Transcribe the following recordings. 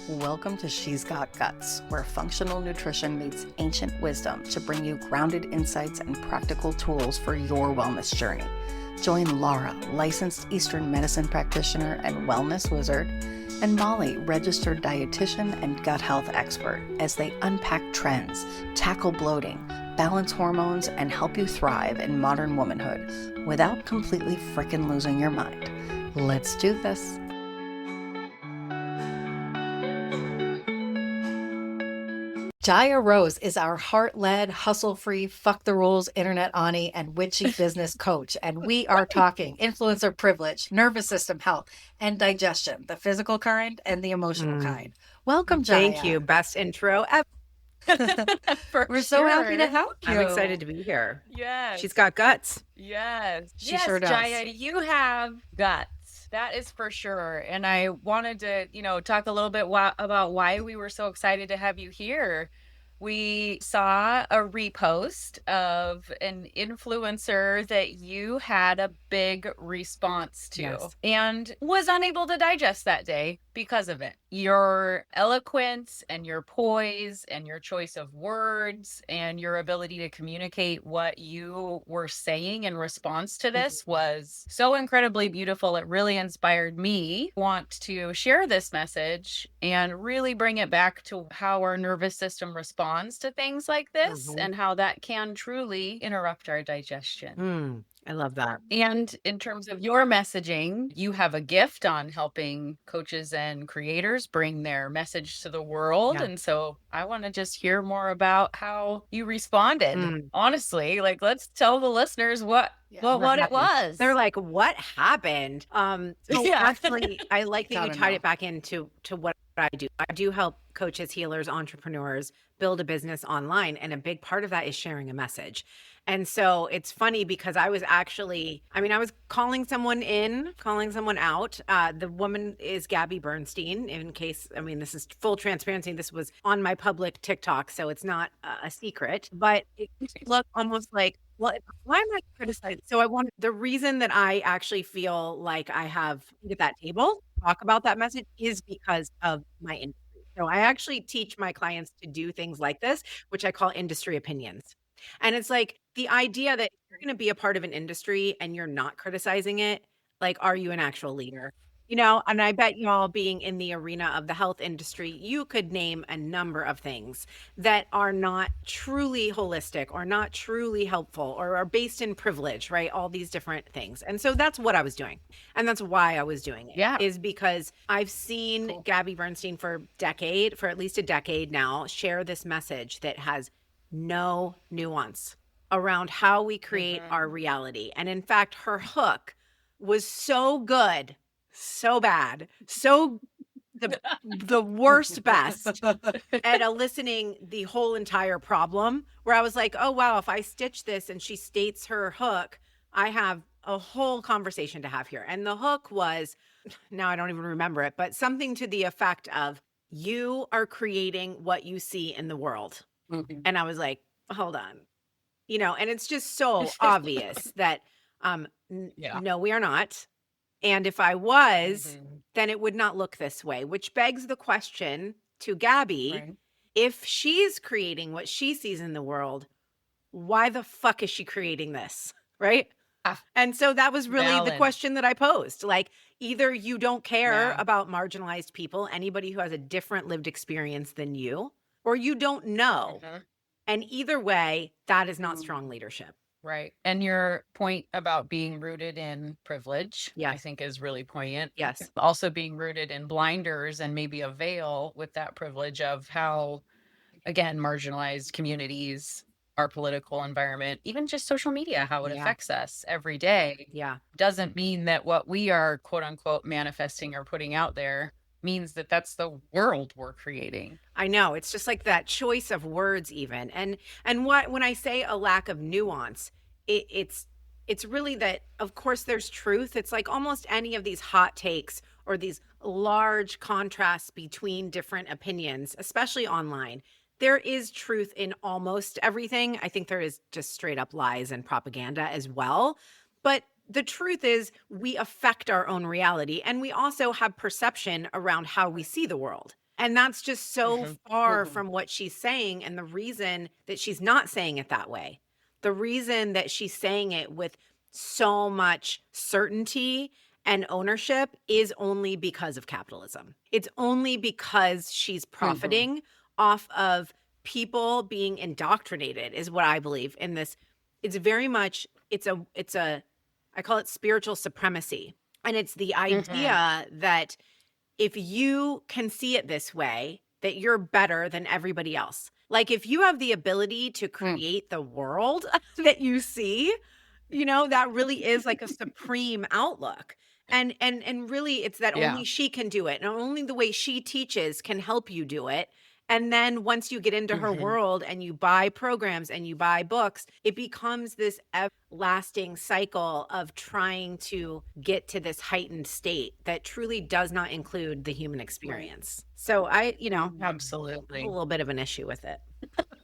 Welcome to She's Got Guts, where functional nutrition meets ancient wisdom to bring you grounded insights and practical tools for your wellness journey. Join Laura, licensed Eastern medicine practitioner and wellness wizard, and Molly, registered dietitian and gut health expert, as they unpack trends, tackle bloating, balance hormones, and help you thrive in modern womanhood without completely frickin' losing your mind. Let's do this. Jaya Rose is our heart-led, hustle-free, fuck the rules, internet Ani, and witchy business coach. And we are talking influencer privilege, nervous system health, and digestion, the physical kind and the emotional kind. Welcome, Jaya. Thank you. Best intro ever. We're so happy to help you. I'm excited to be here. Yes. She's got guts. Yes. She sure does. Jaya, you have guts. That is for sure. And I wanted to, talk a little bit about why we were so excited to have you here. We saw a repost of an influencer that you had a big response to, Yes. and was unable to digest that day because of it. Your eloquence and your poise and your choice of words and your ability to communicate what you were saying in response to this was so incredibly beautiful. It really inspired me to want to share this message and really bring it back to how our nervous system responds to things like this and how that can truly interrupt our digestion. I love that. And in terms of your messaging, you have a gift on helping coaches and creators bring their message to the world. Yeah. And so I want to just hear more about how you responded. Honestly, let's tell the listeners what it was. They're like, what happened? Actually, I like that you tied it back into what I do. I do help coaches, healers, entrepreneurs build a business online. And a big part of that is sharing a message. And so it's funny because I was calling someone in, calling someone out. The woman is Gabby Bernstein, in case, this is full transparency. This was on my public TikTok, so it's not a secret. But it looked almost like, well, why am I criticizing? So the reason that I actually feel like I have at that table talk about that message is because of my industry. So I actually teach my clients to do things like this, which I call industry opinions. And it's like the idea that you're going to be a part of an industry and you're not criticizing it, like, are you an actual leader? And I bet y'all being in the arena of the health industry, you could name a number of things that are not truly holistic or not truly helpful or are based in privilege, right? All these different things. And so that's what I was doing. And that's why I was doing it, is because I've seen Gabby Bernstein for at least a decade now, share this message that has no nuance around how we create our reality. And in fact, her hook was so good, so bad, so the worst best at eliciting the whole entire problem, where I was like, oh, wow, if I stitch this and she states her hook, I have a whole conversation to have here. And the hook was, now I don't even remember it, but something to the effect of, you are creating what you see in the world. And I was like, hold on, and it's just so obvious that, no, we are not. And if I was, then it would not look this way, which begs the question to Gabby, if she's creating what she sees in the world, why the fuck is she creating this? Right. And so that was really the question that I posed. Like, either you don't care about marginalized people, anybody who has a different lived experience than you, or you don't know. And either way, that is not strong leadership. Right. And your point about being rooted in privilege, I think, is really poignant. Yes. Also being rooted in blinders and maybe a veil with that privilege of how, again, marginalized communities, our political environment, even just social media, how it affects us every day. Doesn't mean that what we are, quote unquote, manifesting or putting out there means that that's the world we're creating. I know. It's just like that choice of words even. And when I say a lack of nuance, it's really that, of course, there's truth. It's like almost any of these hot takes or these large contrasts between different opinions, especially online. There is truth in almost everything. I think there is just straight up lies and propaganda as well. But the truth is, we affect our own reality, and we also have perception around how we see the world. And that's just so Mhm. far from what she's saying. And the reason that she's not saying it that way, the reason that she's saying it with so much certainty and ownership is only because of capitalism. It's only because she's profiting off of people being indoctrinated, is what I believe in this. It's very much, I call it spiritual supremacy. And it's the idea that if you can see it this way, that you're better than everybody else. Like if you have the ability to create the world that you see, that really is like a supreme outlook. And really it's that Yeah. only she can do it. And only the way she teaches can help you do it. And then once you get into her world and you buy programs and you buy books, it becomes this lasting cycle of trying to get to this heightened state that truly does not include the human experience. So I, have a Absolutely. little bit of an issue with it.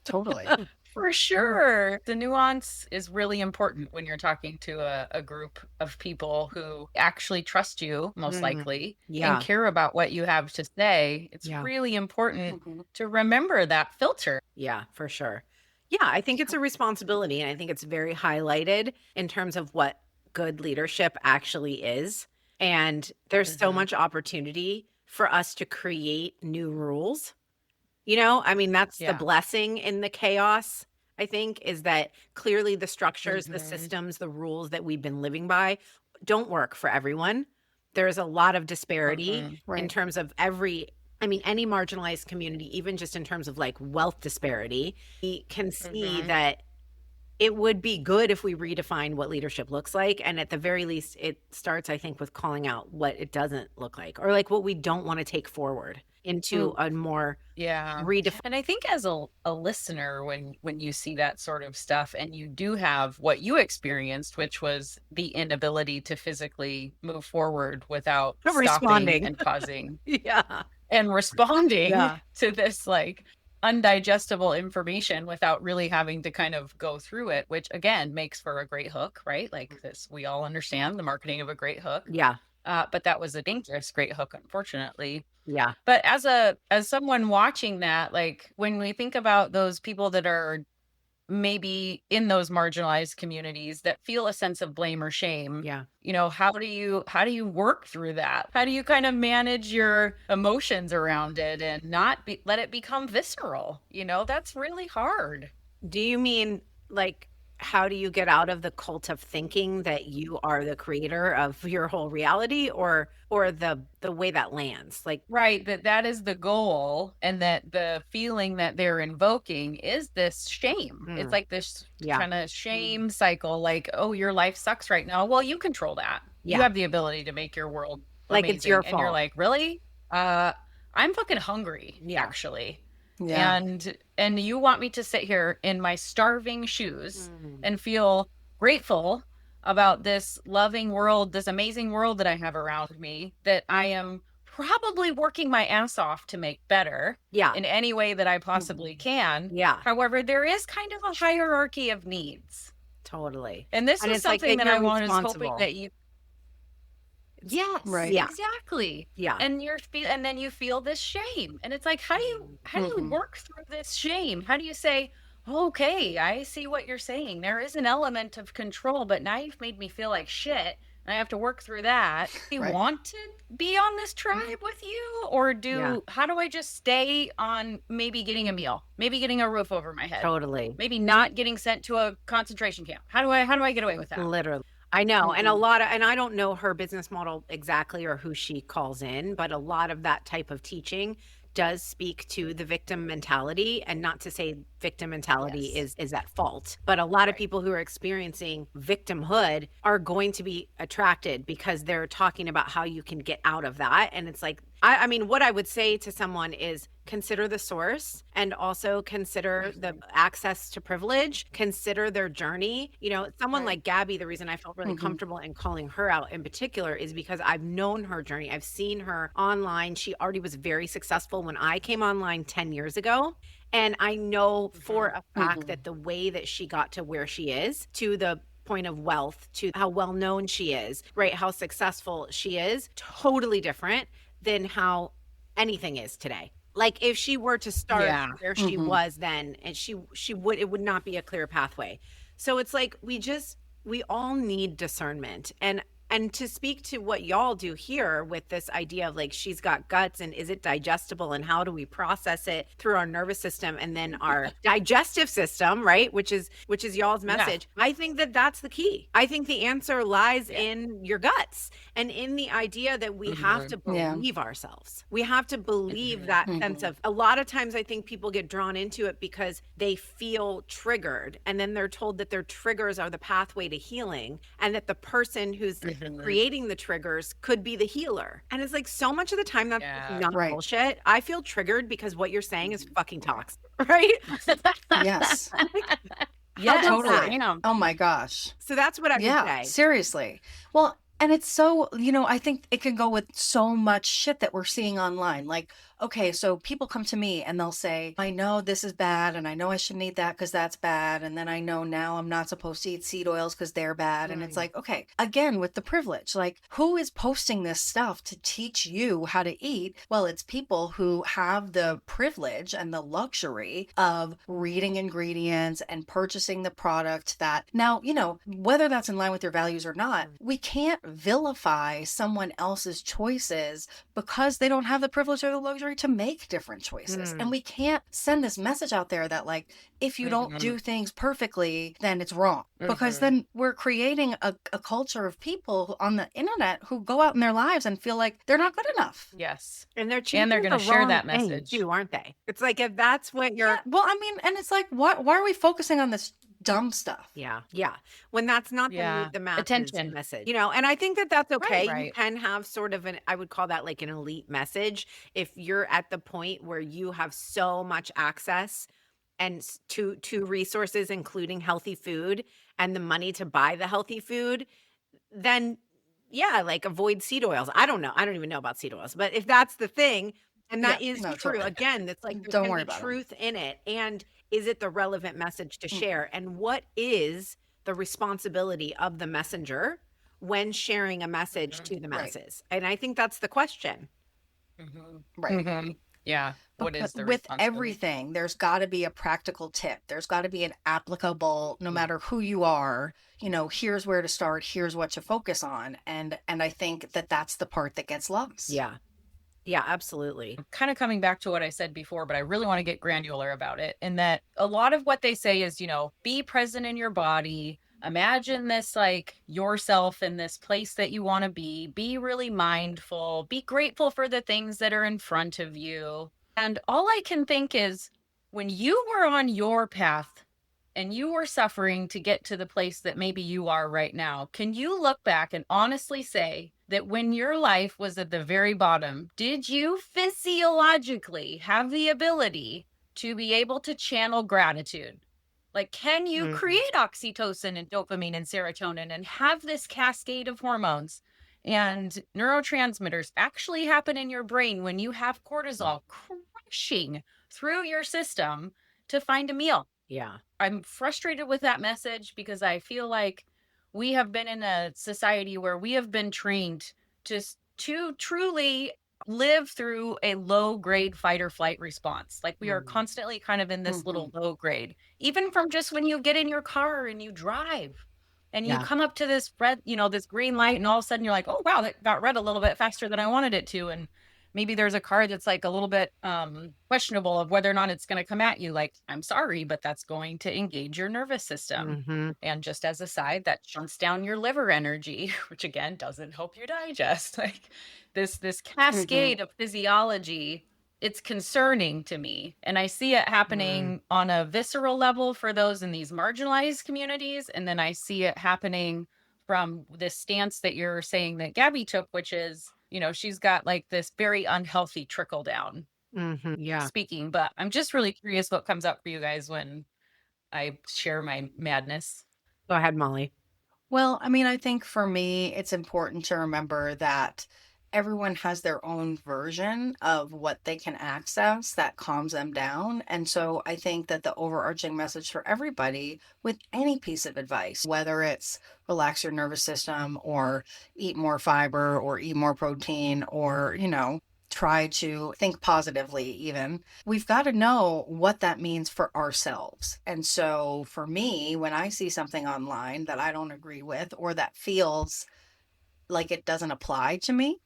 Totally. For sure. The nuance is really important when you're talking to a group of people who actually trust you, most likely, Yeah. and care about what you have to say. It's Yeah. really important to remember that filter. Yeah, for sure. Yeah, I think it's a responsibility. And I think it's very highlighted in terms of what good leadership actually is. And there's so much opportunity for us to create new rules. I mean, that's the Yeah. blessing in the chaos, I think, is that clearly the structures, the systems, the rules that we've been living by don't work for everyone. There's a lot of disparity in Right. terms of any marginalized community, even just in terms of like wealth disparity. We can see that it would be good if we redefine what leadership looks like. And at the very least, it starts, I think, with calling out what it doesn't look like, or like what we don't want to take forward into a more Yeah. redefined. And I think as a listener, when you see that sort of stuff and you do have what you experienced, which was the inability to physically move forward without Responding. stopping and causing Yeah. and responding Yeah. to this like undigestible information without really having to kind of go through it, which again makes for a great hook, right? Like this, we all understand the marketing of a great hook. Yeah. But that was a dangerous great hook, unfortunately. Yeah. But as someone watching that, like when we think about those people that are maybe in those marginalized communities that feel a sense of blame or shame, Yeah. how do you work through that? How do you kind of manage your emotions around it and not let it become visceral? That's really hard. Do you mean like, how do you get out of the cult of thinking that you are the creator of your whole reality, or the way that lands? Like, right, that is the goal, and that the feeling that they're invoking is this shame. It's like this kind of shame cycle, like, oh, your life sucks right now. Well, you control that. Yeah. You have the ability to make your world like amazing. it's your And you're fault. like, really? I'm fucking hungry, actually. Yeah. And you want me to sit here in my starving shoes and feel grateful about this loving world, this amazing world that I have around me, that I am probably working my ass off to make better in any way that I possibly can. Yeah. However, there is kind of a hierarchy of needs. Totally. And this is it's like something that I you're was hoping responsible. that you. Yes, Right. Yeah. exactly. Yeah. And and then you feel this shame. And it's like, how do you work through this shame? How do you say, okay, I see what you're saying. There is an element of control, but now you've made me feel like shit. And I have to work through that. Do you Right. want to be on this tribe with you? Or how do I just stay on maybe getting a meal, maybe getting a roof over my head, Totally. maybe not getting sent to a concentration camp? How do I get away with that? Literally. I know. And and I don't know her business model exactly or who she calls in, but a lot of that type of teaching does speak to the victim mentality, and not to say victim mentality is at fault, but a lot of people who are experiencing victimhood are going to be attracted because they're talking about how you can get out of that. And it's like, I mean, what I would say to someone is consider the source, and also consider the access to privilege, consider their journey. Someone like Gabby, the reason I felt really comfortable in calling her out in particular is because I've known her journey. I've seen her online. She already was very successful when I came online 10 years ago. And I know for a fact that the way that she got to where she is, to the point of wealth, to how well known she is, right? How successful she is, totally different than how anything is today. Like if she were to start Yeah. where she was then, and it would not be a clear pathway. So it's like we all need discernment. And to speak to what y'all do here with this idea of like she's got guts and is it digestible and how do we process it through our nervous system and then our digestive system, right? Which is y'all's message. Yeah. I think that that's the key. I think the answer lies in your guts and in the idea that we have to believe ourselves. We have to believe that sense of, a lot of times I think people get drawn into it because they feel triggered and then they're told that their triggers are the pathway to healing and that the person who's creating the triggers could be the healer. And it's like so much of the time that's not bullshit. I feel triggered because what you're saying is fucking toxic, right? Yes. Yeah, totally. Oh my gosh. So that's what I would say. Seriously. Well, and it's so, I think it can go with so much shit that we're seeing online. Like, okay, so people come to me and they'll say, I know this is bad and I know I shouldn't eat that because that's bad. And then I know now I'm not supposed to eat seed oils because they're bad. And it's like, okay, again, with the privilege, like who is posting this stuff to teach you how to eat? Well, it's people who have the privilege and the luxury of reading ingredients and purchasing the product that now, whether that's in line with your values or not, we can't vilify someone else's choices because they don't have the privilege or the luxury to make different choices. And we can't send this message out there that like, if you don't do things perfectly, then it's wrong. Because then we're creating a culture of people on the internet who go out in their lives and feel like they're not good enough. Yes. And they're going to share that message too, aren't they? It's like, if that's what you're... Yeah. Well, I mean, and it's like, why are we focusing on this dumb stuff? Yeah. When that's not the masses attention message, and I think that that's okay. Right. You can have sort of I would call that like an elite message if you're at the point where you have so much access and to resources, including healthy food and the money to buy the healthy food, then like avoid seed oils. I don't know. I don't even know about seed oils, but if that's the thing, and that is true, totally. Again, that's like, don't worry about truth in it. And is it the relevant message to share? And what is the responsibility of the messenger when sharing a message to the masses? And I think that's the question. Right. Yeah. What is the with everything, there's got to be a practical tip. There's got to be an applicable, no matter who you are, here's where to start, here's what to focus on. And I think that that's the part that gets lost. Yeah, absolutely. Kind of coming back to what I said before, but I really want to get granular about it. And that a lot of what they say is, be present in your body. Imagine this like yourself in this place that you want to be really mindful, be grateful for the things that are in front of you. And all I can think is when you were on your path and you were suffering to get to the place that maybe you are right now, can you look back and honestly say that when your life was at the very bottom, did you physiologically have the ability to be able to channel gratitude? Like, can you create oxytocin and dopamine and serotonin and have this cascade of hormones and neurotransmitters actually happen in your brain when you have cortisol crashing through your system to find a meal? Yeah. I'm frustrated with that message because I feel like we have been in a society where we have been trained to truly live through a low grade fight or flight response. Like we are constantly kind of in this little low grade, even from just when you get in your car and you drive and you come up to this red, this green light, and all of a sudden you're like, oh, wow, that got red a little bit faster than I wanted it to. And maybe there's a car that's like a little bit questionable of whether or not it's going to come at you. Like, I'm sorry, but that's going to engage your nervous system. And just as a side, that shunts down your liver energy, which again, doesn't help you digest. Like this cascade of physiology, it's concerning to me. And I see it happening on a visceral level for those in these marginalized communities. And then I see it happening from this stance that you're saying that Gabby took, which is, she's got like this very unhealthy trickle down speaking. But I'm just really curious what comes up for you guys when I share my madness. Go ahead, Molly. Well, I mean, I think for me, it's important to remember that everyone has their own version of what they can access that calms them down. And so I think that the overarching message for everybody with any piece of advice, whether it's relax your nervous system or eat more fiber or eat more protein or, try to think positively even, we've got to know what that means for ourselves. And so for me, when I see something online that I don't agree with or that feels like it doesn't apply to me,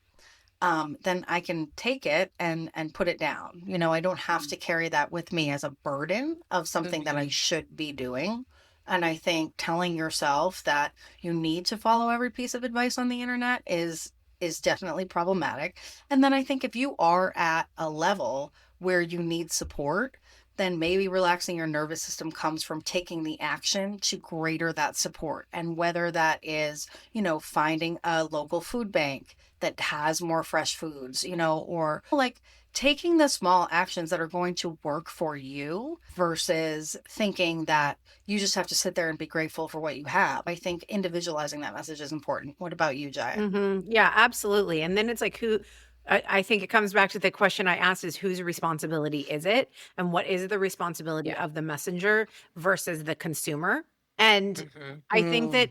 then I can take it and put it down. I don't have to carry that with me as a burden of something that I should be doing. And I think telling yourself that you need to follow every piece of advice on the internet is definitely problematic. And then I think if you are at a level where you need support, then maybe relaxing your nervous system comes from taking the action to greater that support. And whether that is, finding a local food bank that has more fresh foods, or like taking the small actions that are going to work for you versus thinking that you just have to sit there and be grateful for what you have. I think individualizing that message is important. What about you, Jaya? Yeah, absolutely. And then it's like I think it comes back to the question I asked is whose responsibility is it? And what is the responsibility of the messenger versus the consumer? And I think that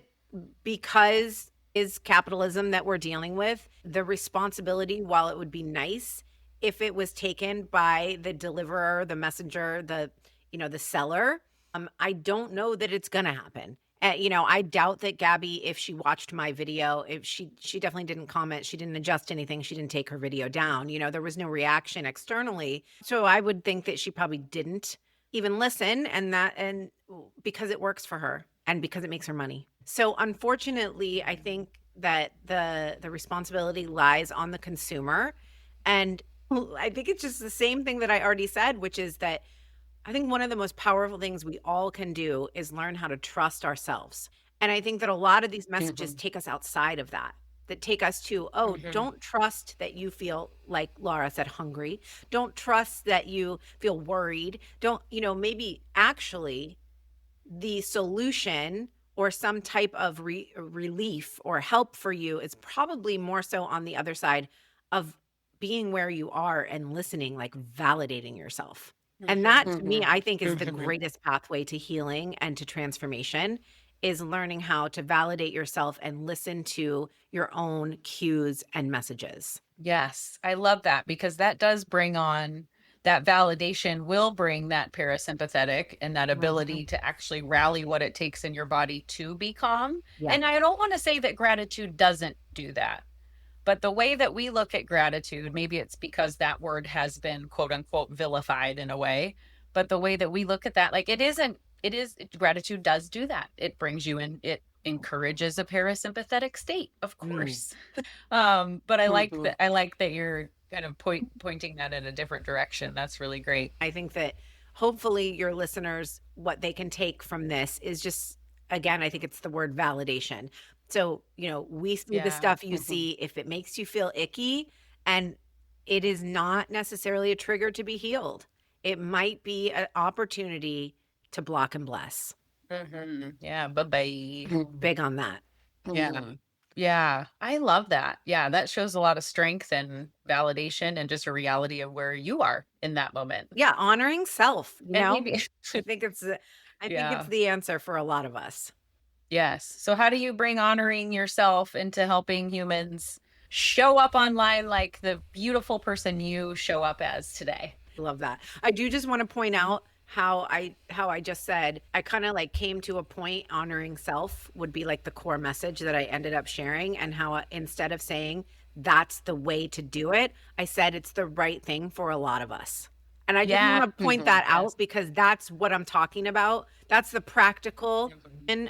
because is capitalism that we're dealing with, the responsibility, while it would be nice if it was taken by the deliverer, the messenger, the seller, I don't know that it's going to happen. I doubt that Gabby, if she watched my video, if she definitely didn't comment, she didn't adjust anything, she didn't take her video down. There was no reaction externally. So I would think that she probably didn't even listen, and because it works for her and because it makes her money. So unfortunately, I think that the responsibility lies on the consumer. And I think it's just the same thing that I already said, which is that I think one of the most powerful things we all can do is learn how to trust ourselves. And I think that a lot of these messages take us outside of that take us to, don't trust that you feel, like Laura said, hungry. Don't trust that you feel worried. Don't, maybe actually the solution or some type of relief or help for you is probably more so on the other side of being where you are and listening, like validating yourself. And that to me, I think is the greatest pathway to healing and to transformation, is learning how to validate yourself and listen to your own cues and messages. Yes, I love that, because that does bring on that validation, will bring that parasympathetic and that ability to actually rally what it takes in your body to be calm. Yeah. And I don't want to say that gratitude doesn't do that. But the way that we look at gratitude, maybe it's because that word has been quote unquote vilified in a way, but the way that we look at that, like gratitude does do that. It brings you in, it encourages a parasympathetic state, of course. But I like that you're kind of pointing that in a different direction. That's really great. I think that hopefully your listeners, what they can take from this is just, again, I think it's the word validation. So, we see the stuff you see, if it makes you feel icky, and it is not necessarily a trigger to be healed. It might be an opportunity to block and bless. Yeah. Bye-bye. Big on that. Yeah. Yeah. I love that. Yeah. That shows a lot of strength and validation and just a reality of where you are in that moment. Yeah. Honoring self. I think it's the answer for a lot of us. Yes. So how do you bring honoring yourself into helping humans show up online like the beautiful person you show up as today? Love that. I do just want to point out how I just said, I kind of like came to a point, honoring self would be like the core message that I ended up sharing, and how instead of saying that's the way to do it, I said it's the right thing for a lot of us. And I just want to point that out, because that's what I'm talking about. That's the practical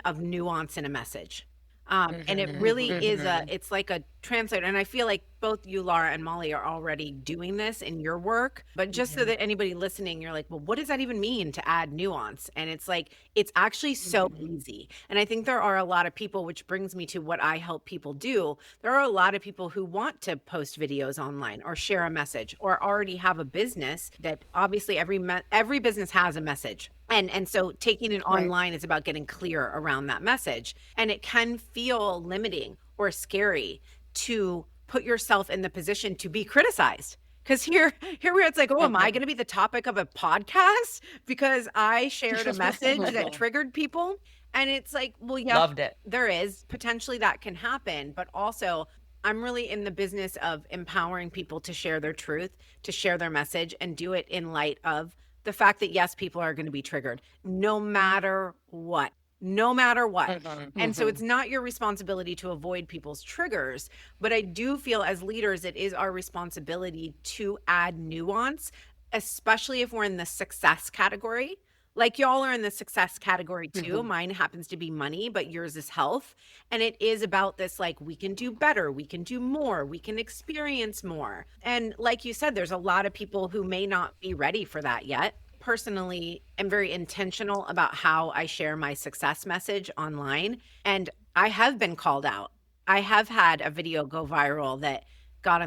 of nuance in a message. And it really is it's like a translator. And I feel like both you, Laura, and Molly are already doing this in your work, but just so that anybody listening, you're like, well, what does that even mean to add nuance? And it's like, it's actually so easy. And I think there are a lot of people, which brings me to what I help people do. There are a lot of people who want to post videos online or share a message, or already have a business that obviously every business has a message. And so taking it online is about getting clear around that message. And it can feel limiting or scary to put yourself in the position to be criticized. Because here we are, it's like, am I going to be the topic of a podcast because I shared a message that triggered people? And it's like, well, yeah, loved it. There is potentially that can happen, but also I'm really in the business of empowering people to share their truth, to share their message, and do it in light of the fact that, yes, people are going to be triggered no matter what. No matter what. And so it's not your responsibility to avoid people's triggers, but I do feel as leaders, it is our responsibility to add nuance, especially if we're in the success category. Like y'all are in the success category too. Mine happens to be money, but yours is health. And it is about this, like, we can do better, we can do more, we can experience more. And like you said, there's a lot of people who may not be ready for that yet. Personally, am very intentional about how I share my success message online. And I have been called out. I have had a video go viral that got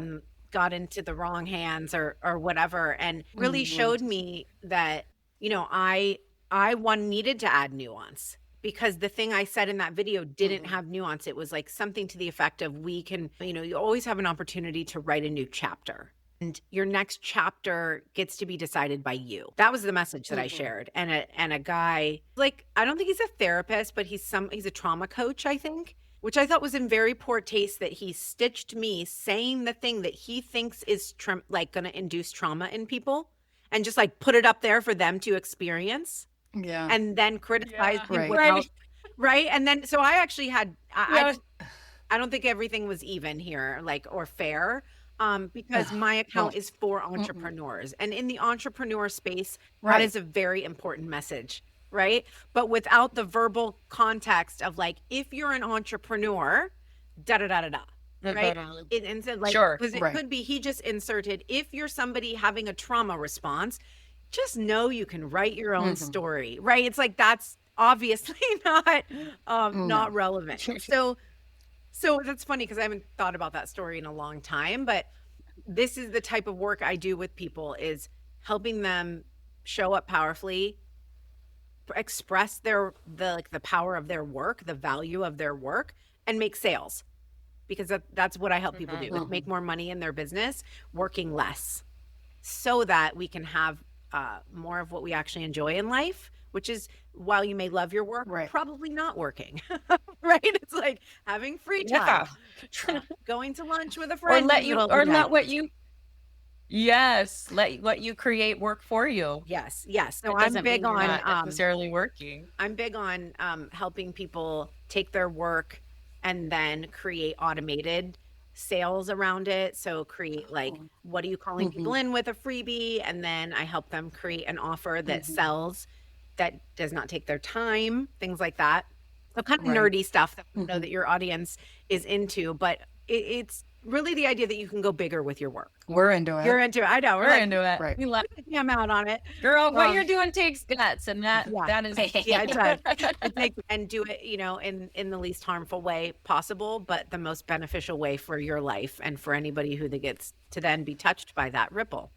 into the wrong hands or whatever, and really showed me that, you know, I one needed to add nuance, because the thing I said in that video didn't have nuance. It was like something to the effect of, we can, you know, you always have an opportunity to write a new chapter. And your next chapter gets to be decided by you. That was the message that I shared. And a guy, like, I don't think he's a therapist, but he's a trauma coach, I think, which I thought was in very poor taste, that he stitched me saying the thing that he thinks is like going to induce trauma in people, and just like put it up there for them to experience. Yeah. And then criticize him without, right? And then, so I actually had, I don't think everything was even here, like, or fair. Because my account is for entrepreneurs, and in the entrepreneur space, that is a very important message, right? But without the verbal context of, like, if you're an entrepreneur, da da da da da, right? And so, like, because it could be, he just inserted, if you're somebody having a trauma response, just know you can write your own story, right? It's like, that's obviously not relevant. So that's funny, because I haven't thought about that story in a long time, but this is the type of work I do with people, is helping them show up powerfully, express the power of their work, the value of their work, and make sales, because that's what I help people do, is make more money in their business, working less, so that we can have more of what we actually enjoy in life, which is, while you may love your work, probably not working, right? It's like having free time, going to lunch with a friend, let what you create work for you. Yes. So I'm big on not necessarily working. I'm big on helping people take their work and then create automated sales around it. So create, like, what are you calling people in with a freebie? And then I help them create an offer that sells, that does not take their time, things like that. So kind of nerdy stuff that I know that your audience is into, but it's really the idea that you can go bigger with your work. We're into it. You're into it. I know. We're into it. Right. We love it. I'm out on it. Girl, what you're doing takes guts, and that is it does. And do it, you know, in the least harmful way possible, but the most beneficial way for your life and for anybody who gets to then be touched by that ripple.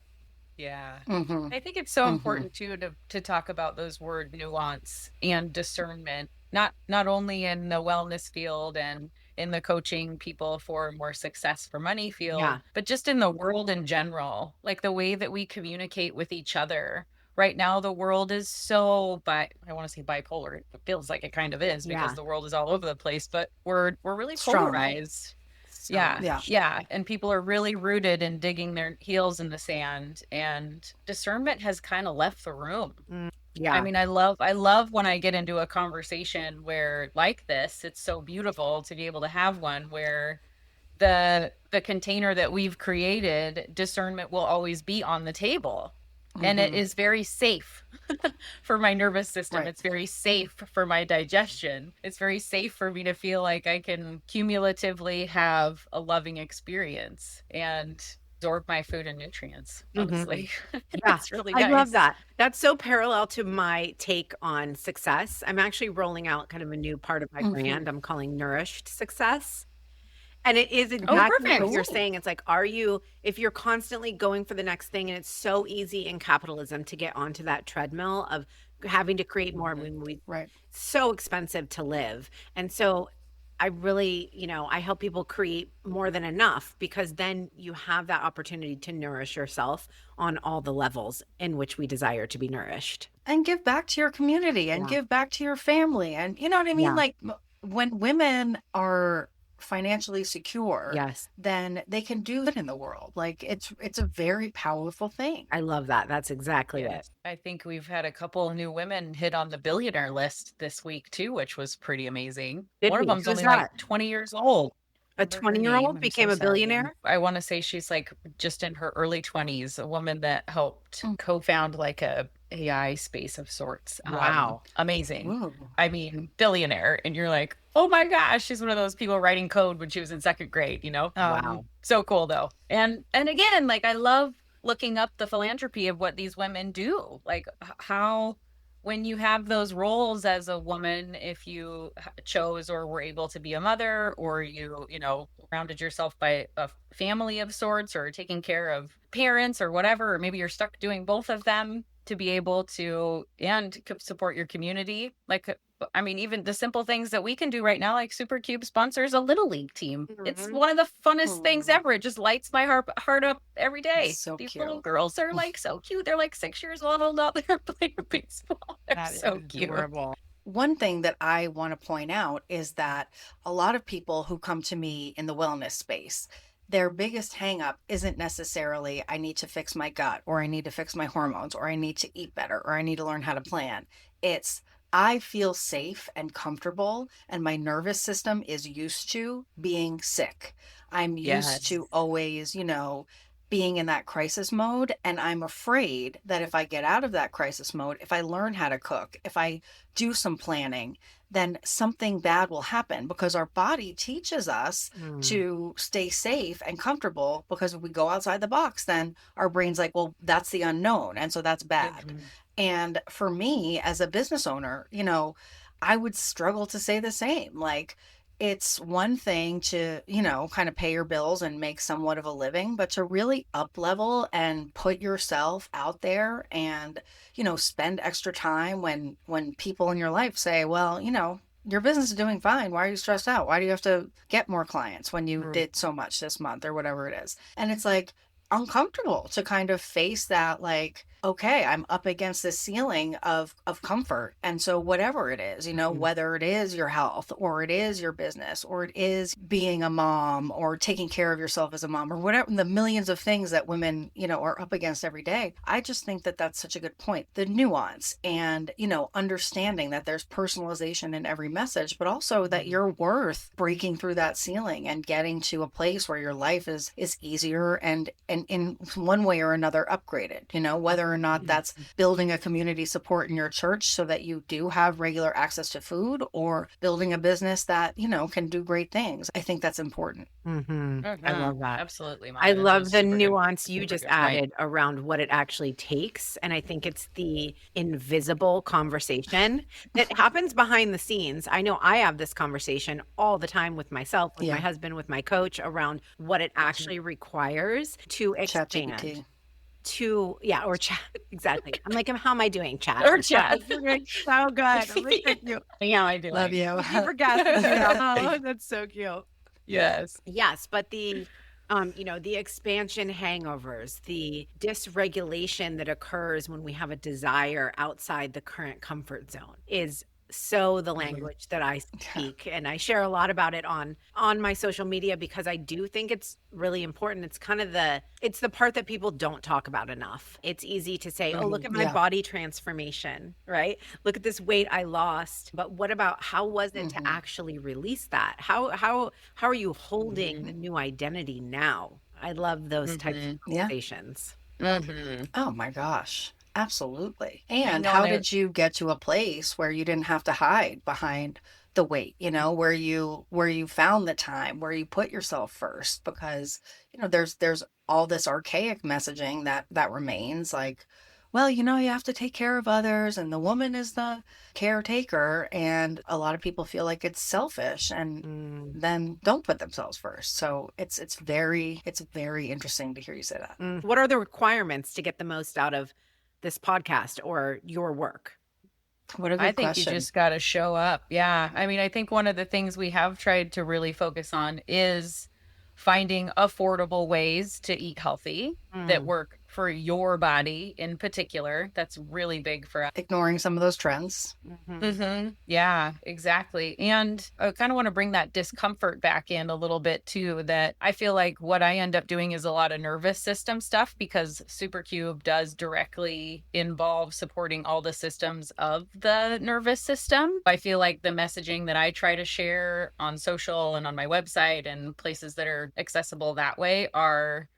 Yeah. I think it's so important too to talk about those word nuance and discernment, not only in the wellness field and in the coaching people for more success for money field, but just in the world in general, like the way that we communicate with each other. Right now, the world is so, I want to say bipolar. It feels like it kind of is, because the world is all over the place, but we're really polarized. Yeah. And people are really rooted in digging their heels in the sand, and discernment has kind of left the room. Yeah. I mean, I love when I get into a conversation where, like this, it's so beautiful to be able to have one where the container that we've created, discernment will always be on the table. And it is very safe for my nervous system. It's very safe for my digestion. It's very safe for me to feel like I can cumulatively have a loving experience and absorb my food and nutrients, honestly. It's really nice. I love that. That's so parallel to my take on success. I'm actually rolling out kind of a new part of my brand I'm calling Nourished Success. And it is exactly what you're saying. It's like, if you're constantly going for the next thing, and it's so easy in capitalism to get onto that treadmill of having to create more, so expensive to live. And so I really, I help people create more than enough, because then you have that opportunity to nourish yourself on all the levels in which we desire to be nourished. And give back to your community and give back to your family. And you know what I mean? Like, when women are financially secure, Yes. then they can do it in the world. Like it's a very powerful thing. I love that. That's exactly it. Yes. I think we've had a couple of new women hit on the billionaire list this week too, which was pretty amazing. Did One of we? them's Who's only like that? 20 years old. A Remember her 20-year-old name? I'm became so a sorry. billionaire? I want to say she's like just in her early 20s, a woman that helped Mm. co-found like a AI space of sorts. Wow. Amazing. Whoa. I mean, billionaire. And you're like, oh my gosh, she's one of those people writing code when she was in second grade, you know? Wow. So cool though. And again, like I love looking up the philanthropy of what these women do. Like how when you have those roles as a woman, if you chose or were able to be a mother, or you know, surrounded yourself by a family of sorts, or taking care of parents or whatever, or maybe you're stuck doing both of them, to be able to and support your community. Like, I mean, even the simple things that we can do right now, like Supercube sponsors a little league team. It's Mhm. one of the funnest things ever. It just lights my heart up every day. It's so These cute. little girls are like so cute. They're like 6 years old out there playing baseball. They're That so is cute. adorable. One thing that I want to point out is that a lot of people who come to me in the wellness space, their biggest hangup isn't necessarily, I need to fix my gut, or I need to fix my hormones, or I need to eat better, or I need to learn how to plan. It's, I feel safe and comfortable, and my nervous system is used to being sick. I'm used Yes. to always, being in that crisis mode. And I'm afraid that if I get out of that crisis mode, if I learn how to cook, if I do some planning, then something bad will happen, because our body teaches us to stay safe and comfortable, because if we go outside the box, then our brain's like, well, that's the unknown. And so that's bad. Mhm. And for me as a business owner, I would struggle to say the same. Like, it's one thing to, kind of pay your bills and make somewhat of a living, but to really up level and put yourself out there and, spend extra time when people in your life say, well, your business is doing fine. Why are you stressed out? Why do you have to get more clients when you did so much this month or whatever it is? And it's like uncomfortable to kind of face that, like, okay, I'm up against this ceiling of comfort. And so whatever it is, whether it is your health, or it is your business, or it is being a mom, or taking care of yourself as a mom, or whatever, the millions of things that women, are up against every day. I just think that that's such a good point. The nuance and, understanding that there's personalization in every message, but also that you're worth breaking through that ceiling and getting to a place where your life is easier and in one way or another upgraded, whether or not that's building a community support in your church so that you do have regular access to food, or building a business that, can do great things. I think that's important. I love that. Absolutely. I Maya. love That's the super good- nuance you super just good point. added around what it actually takes. And I think it's the invisible conversation that happens behind the scenes. I know I have this conversation all the time with myself, with my Yeah. husband, with my coach, around what it actually requires to expand. ChatGPT. Or chat. Exactly. I'm like, how am I doing, chat? Or chat. You're doing so good. I'm like, thank you. Yeah, I do. Love you. Thank you for guessing. Oh, that's so cute. Yes. Yes, but the the expansion hangovers, the dysregulation that occurs when we have a desire outside the current comfort zone is so the language that I speak, and I share a lot about it on my social media, because I do think it's really important. It's kind of it's the part that people don't talk about enough. It's easy to say, oh, look at my Yeah. body transformation, right? Look at this weight I lost. But what about, how was it to actually release that? How are you holding the new identity now? I love those types of Yeah. conversations. Oh my gosh. Absolutely. And know, how and I- did you get to a place where you didn't have to hide behind the weight, where you found the time, where you put yourself first? Because, there's all this archaic messaging that remains, like, well, you have to take care of others, and the woman is the caretaker, and a lot of people feel like it's selfish, and then don't put themselves first. So it's very interesting to hear you say that. What are the requirements to get the most out of this podcast or your work? What a good I think question. you just got to show up. Yeah. I mean, I think one of the things we have tried to really focus on is finding affordable ways to eat healthy that work for your body in particular. That's really big for us. Ignoring some of those trends. Yeah, exactly. And I kind of want to bring that discomfort back in a little bit too, that I feel like what I end up doing is a lot of nervous system stuff, because Supercube does directly involve supporting all the systems of the nervous system. I feel like the messaging that I try to share on social and on my website and places that are accessible that way are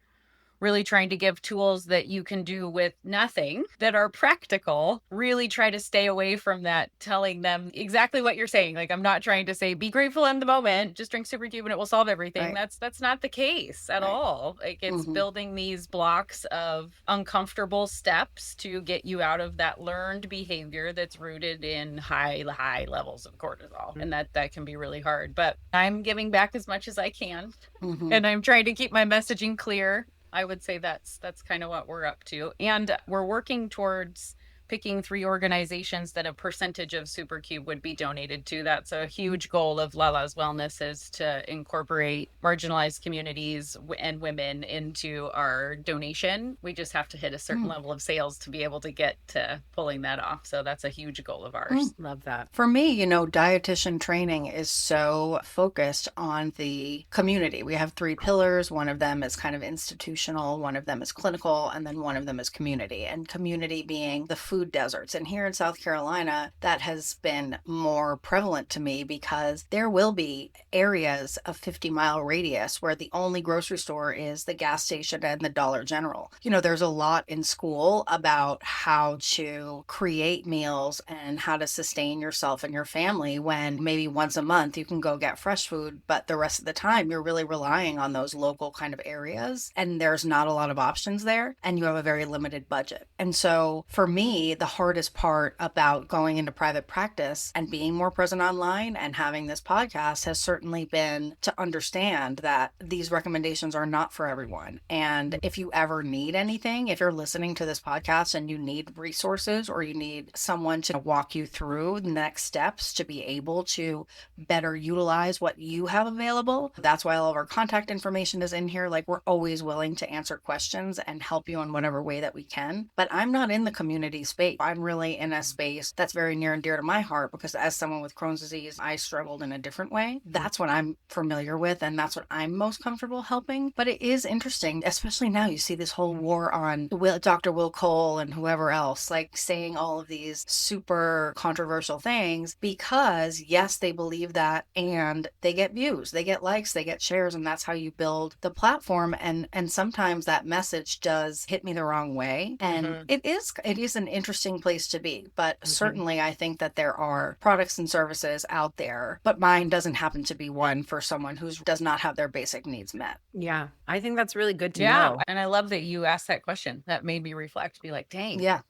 really trying to give tools that you can do with nothing that are practical. Really try to stay away from that, telling them exactly what you're saying. Like, I'm not trying to say, be grateful in the moment, just drink Supercube and it will solve everything. Right. That's not the case at all. Like, it's building these blocks of uncomfortable steps to get you out of that learned behavior that's rooted in high levels of cortisol. And that can be really hard. But I'm giving back as much as I can. And I'm trying to keep my messaging clear. I would say that's kind of what we're up to. And we're working towards picking 3 organizations that a percentage of Supercube would be donated to. That's a huge goal of Lala's Wellness, is to incorporate marginalized communities and women into our donation. We just have to hit a certain level of sales to be able to get to pulling that off. So that's a huge goal of ours. Love that. For me, dietitian training is so focused on the community. We have 3 pillars. One of them is kind of institutional, one of them is clinical, and then one of them is community. And community being the food deserts. And here in South Carolina, that has been more prevalent to me because there will be areas of 50-mile radius where the only grocery store is the gas station and the Dollar General. There's a lot in school about how to create meals and how to sustain yourself and your family when maybe once a month you can go get fresh food, but the rest of the time you're really relying on those local kind of areas, and there's not a lot of options there, and you have a very limited budget. And so for me, the hardest part about going into private practice and being more present online and having this podcast has certainly been to understand that these recommendations are not for everyone. And if you ever need anything, if you're listening to this podcast and you need resources or you need someone to walk you through the next steps to be able to better utilize what you have available, that's why all of our contact information is in here. Like, we're always willing to answer questions and help you in whatever way that we can. But I'm not in the community space. I'm really in a space that's very near and dear to my heart, because as someone with Crohn's disease, I struggled in a different way. That's what I'm familiar with, and that's what I'm most comfortable helping. But it is interesting, especially now you see this whole war on Dr. Will Cole and whoever else, like saying all of these super controversial things because, yes, they believe that, and they get views, they get likes, they get shares, and that's how you build the platform. And sometimes that message does hit me the wrong way. And it is an interesting place to be. But certainly I think that there are products and services out there, but mine doesn't happen to be one for someone who does not have their basic needs met. Yeah, I think that's really good to know. And I love that you asked that question. That made me reflect, be like, dang. Yeah.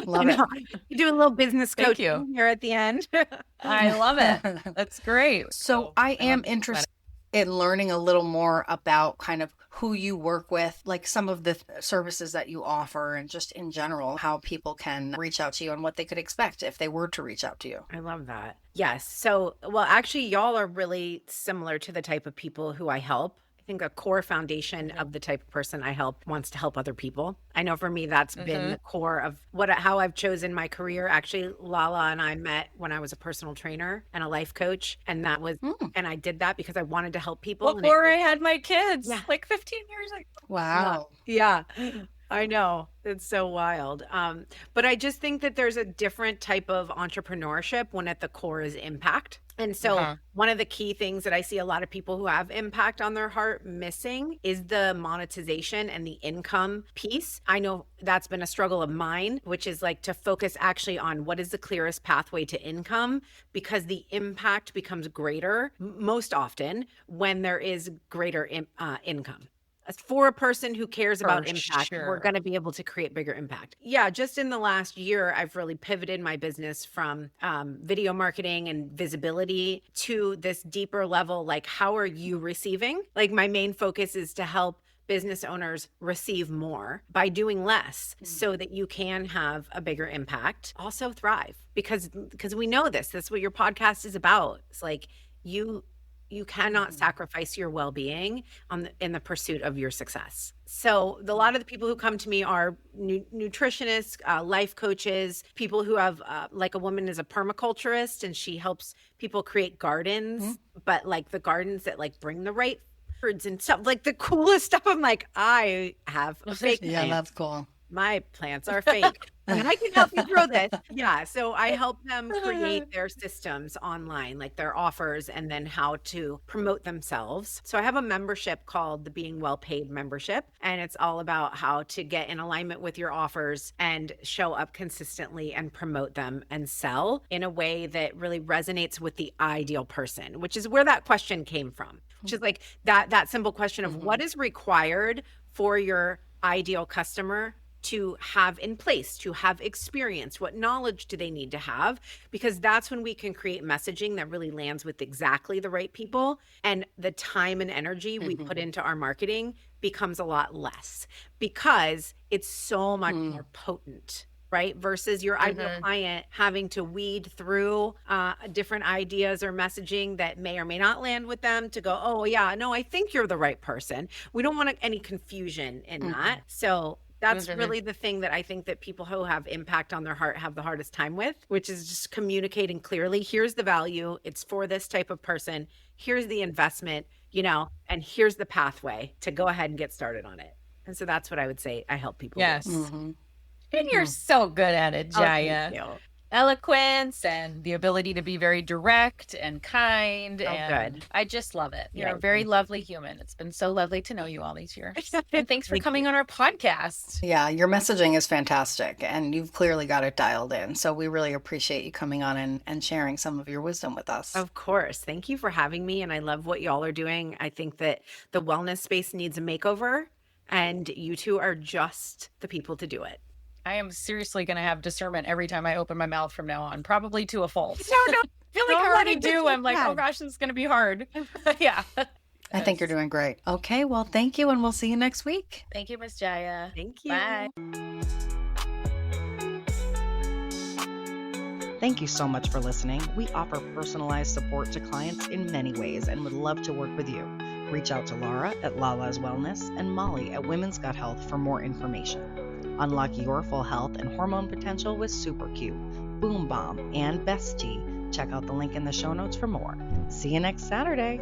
Love it. You do a little business coaching here at the end. I love it. That's great. So I am interested in learning a little more about kind of who you work with, like some of the services that you offer, and just in general, how people can reach out to you and what they could expect if they were to reach out to you. I love that. Yes. So, well, actually, y'all are really similar to the type of people who I help. I think a core foundation of the type of person I help wants to help other people. I know for me, that's been the core of how I've chosen my career. Actually, Lala and I met when I was a personal trainer and a life coach. And that was, and I did that because I wanted to help people. Before I had my kids, like 15 years ago. Wow. Yeah. I know. It's so wild. But I just think that there's a different type of entrepreneurship when at the core is impact. And so one of the key things that I see a lot of people who have impact on their heart missing is the monetization and the income piece. I know that's been a struggle of mine, which is like to focus actually on what is the clearest pathway to income, because the impact becomes greater most often when there is greater income. For a person who cares about impact, we're going to be able to create bigger impact. Yeah, just in the last year, I've really pivoted my business from video marketing and visibility to this deeper level, like how are you receiving? Like my main focus is to help business owners receive more by doing less so that you can have a bigger impact, also thrive. Because we know this. That's what your podcast is about. It's like you you cannot sacrifice your well-being in the pursuit of your success. So a lot of the people who come to me are nutritionists, life coaches, people who have like a woman is a permaculturist and she helps people create gardens, but like the gardens that like bring the right birds and stuff, like the coolest stuff. I'm like, I have a fake plant. that's cool. My plants are fake. And I can help you grow this. Yeah. So I help them create their systems online, like their offers, and then how to promote themselves. So I have a membership called the Being Well Paid membership, and it's all about how to get in alignment with your offers and show up consistently and promote them and sell in a way that really resonates with the ideal person, which is where that question came from, which is like that simple question of what is required for your ideal customer to have in place, to have experience, what knowledge do they need to have? Because that's when we can create messaging that really lands with exactly the right people, and the time and energy we put into our marketing becomes a lot less because it's so much more potent, right? Versus your ideal client having to weed through different ideas or messaging that may or may not land with them to go, oh yeah, no, I think you're the right person. We don't want any confusion in that. So that's really the thing that I think that people who have impact on their heart have the hardest time with, which is just communicating clearly. Here's the value. It's for this type of person. Here's the investment, and here's the pathway to go ahead and get started on it. And so that's what I would say I help people with. And you're so good at it, Jaya. Thank you. Eloquence and the ability to be very direct and kind. Good. I just love it. You're a very lovely human. It's been so lovely to know you all these years. And thanks for coming on our podcast. Yeah, your messaging is fantastic and you've clearly got it dialed in. So we really appreciate you coming on and sharing some of your wisdom with us. Of course. Thank you for having me. And I love what y'all are doing. I think that the wellness space needs a makeover, and you two are just the people to do it. I am seriously going to have discernment every time I open my mouth from now on, probably to a fault. No. I feel like I already do. I'm like, oh gosh, this is going to be hard. Yeah. I think you're doing great. Okay, well, thank you, and we'll see you next week. Thank you, Miss Jaya. Thank you. Bye. Thank you so much for listening. We offer personalized support to clients in many ways and would love to work with you. Reach out to Laura at Lala's Wellness and Molly at Women's Gut Health for more information. Unlock your full health and hormone potential with Super Q, Boom Bomb, and Best Tea. Check out the link in the show notes for more. See you next Saturday.